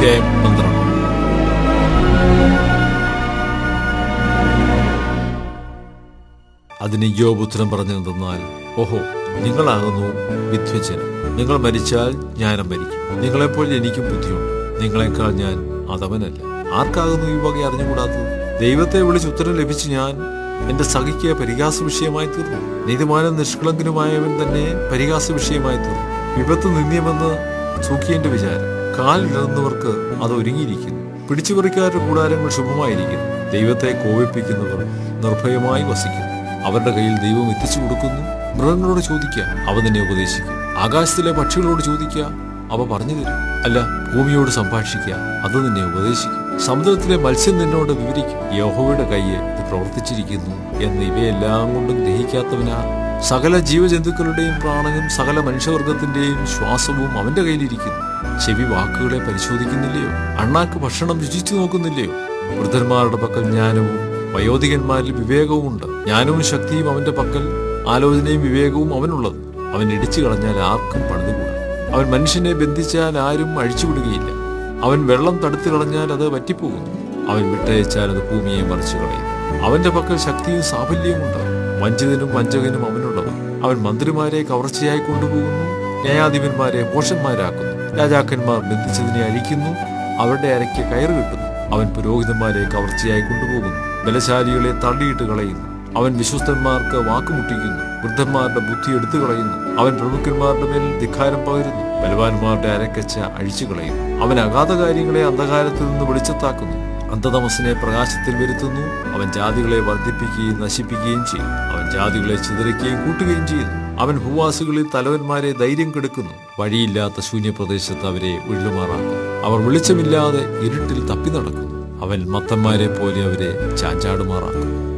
അധ്യായം 12. അതിന് യോബ് ഉത്തരം പറഞ്ഞതെന്നാൽ, ഓഹോ, നിങ്ങളാകുന്നു വിദ്വജ്ജനം. നിങ്ങൾ മരിച്ചാൽ ഞാനും മരിക്കും. നിങ്ങളെപ്പോലെ എനിക്കും ബുദ്ധിയുണ്ട്. നിങ്ങളെക്കാൾ ഞാൻ അധമനല്ല. ആർക്കാകുന്നു ഈ വക അറിഞ്ഞുകൂടാത്തത്? ദൈവത്തെ വിളിച്ച് ഉത്തരം ലഭിച്ച് ഞാൻ എന്റെ സഖിക്ക് പരിഹാസ വിഷയമായി തീർന്നു. നീതിമാനും നിഷ്കളങ്കനുമായവൻ തന്നെ പരിഹാസ വിഷയമായി തീർന്നു. വിപത്ത് നിന്ദ്യമെന്ന് സൂഖിയന്റെ വിചാരം. കാലിലിടുന്നവർക്ക് അത് ഒരുങ്ങിയിരിക്കുന്നു. പിടിച്ചുപറിക്കാരുടെ കൂടാരങ്ങൾ ശുഭമായിരിക്കുന്നു. ദൈവത്തെ കോപിപ്പിക്കുന്നവർ നിർഭയമായി വസിക്കുന്നു. അവരുടെ കയ്യിൽ ദൈവം എത്തിച്ചു കൊടുക്കുന്നു. മൃഗങ്ങളോട് ചോദിക്കുക, അവ നിന്നെ ഉപദേശിക്കും. ആകാശത്തിലെ പക്ഷികളോട് ചോദിക്കുക, അവ പറഞ്ഞു തരും. അല്ല, ഭൂമിയോട് സംഭാഷിക്കുക, അത് നിന്നെ ഉപദേശിക്കും. സമുദ്രത്തിലെ മത്സ്യം നിന്നോട് വിവരിക്കും. യഹോവയുടെ കയ്യെ ഇത് പ്രവർത്തിച്ചിരിക്കുന്നു എന്ന് ഇവയെല്ലാം കൊണ്ടും ഗ്രഹിക്കാത്തവനാ. സകല ജീവജന്തുക്കളുടെയും പ്രാണനും സകല മനുഷ്യവർഗത്തിന്റെയും ശ്വാസവും അവന്റെ കയ്യിലിരിക്കുന്നു. ചെവി വാക്കുകളെ പരിശോധിക്കുന്നില്ലയോ? അണ്ണാക്ക് ഭക്ഷണം രുചിച്ചു നോക്കുന്നില്ലയോ? വൃദ്ധന്മാരുടെ പക്കൽ ജ്ഞാനവും വയോധികന്മാരിൽ വിവേകവും ഉണ്ട്. ജ്ഞാനവും ശക്തിയും അവന്റെ പക്കൽ, ആലോചനയും വിവേകവും അവനുള്ളത്. അവൻ ഇടിച്ചു കളഞ്ഞാൽ ആർക്കും പണിതുകൂടാ. അവൻ മനുഷ്യനെ ബന്ധിച്ചാൽ ആരും അഴിച്ചുവിടുകയില്ല. അവൻ വെള്ളം തടുത്തു കളഞ്ഞാൽ അത് വറ്റിപ്പോകുന്നു. അവൻ വിട്ടയച്ചാൽ അത് ഭൂമിയെ മറിച്ചു കളയും. അവന്റെ പക്കൽ ശക്തിയും സാഫല്യവുമുണ്ട്. വഞ്ചിതനും വഞ്ചകനും അവനുള്ളവർ. അവൻ മന്ത്രിമാരെ കവർച്ചയായി കൊണ്ടുപോകുന്നു. ന്യായാധിപന്മാരെ ഭോഷന്മാരാക്കുന്നു. രാജാക്കന്മാർ ബന്ധിച്ചതിനെ അഴിക്കുന്നു. അവരുടെ അരയ്ക്ക് കയറ് കിട്ടുന്നു. അവൻ പുരോഹിതന്മാരെ കവർച്ചയായി കൊണ്ടുപോകുന്നു. ബലശാലികളെ തള്ളിയിട്ട് കളയുന്നു. അവൻ വിശ്വസ്തന്മാർക്ക് വാക്കുമുട്ടിക്കുന്നു. വൃദ്ധന്മാരുടെ ബുദ്ധി എടുത്തു കളയുന്നു. അവൻ പ്രമുഖന്മാരുടെ മേൽ ധിക്കാരം പകരുന്നു. ബലവാന്മാരുടെ അരക്കച്ച അഴിച്ചു കളയുന്നു. അവൻ അഗാധ കാര്യങ്ങളെ അന്ധകാരത്തിൽ നിന്ന് വെളിച്ചത്താക്കുന്നു. അന്ധതമസിനെ പ്രകാശത്തിൽ വരുത്തുന്നു. അവൻ ജാതികളെ വർദ്ധിപ്പിക്കുകയും നശിപ്പിക്കുകയും ചെയ്യും. അവൻ ജാതികളെ ചിതറിക്കുകയും കൂട്ടുകയും ചെയ്യുന്നു. അവൻ ഭൂവാസികളിൽ തലവന്മാരെ ധൈര്യം കെടുക്കുന്നു. വഴിയില്ലാത്ത ശൂന്യപ്രദേശത്ത് അവരെ ഉള്ളുമാറാക്കുന്നു. അവർ വെളിച്ചമില്ലാതെ ഇരുട്ടിൽ തപ്പി നടക്കുന്നു. അവൻ മത്തന്മാരെ പോലെ അവരെ ചാഞ്ചാടുമാറാക്കുന്നു.